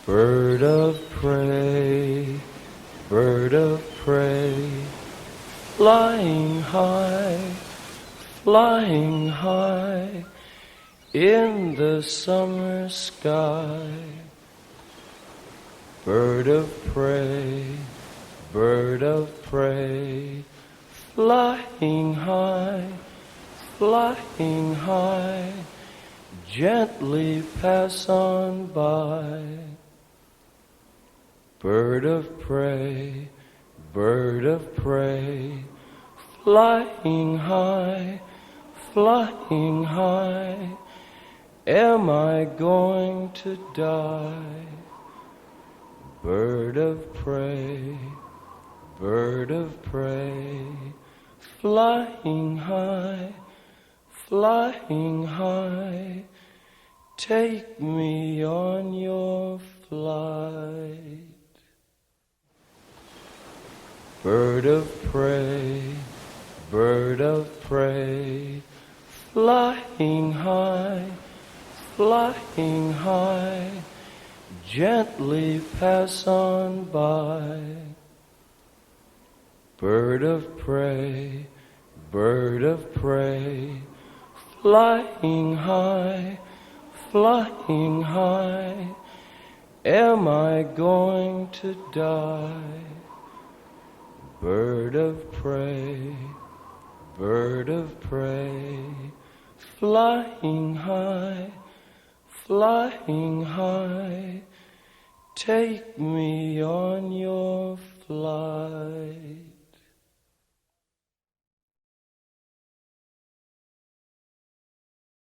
Bird of prey, bird of prey, flying high in the summer sky. Bird of prey, flying high, gently pass on by. Bird of prey, flying high, am I going to die? Bird of prey, flying high, take me on your flight. Bird of prey, flying high, gently pass on by. Bird of prey, flying high, am I going to die? Bird of prey, flying high, take me on your flight.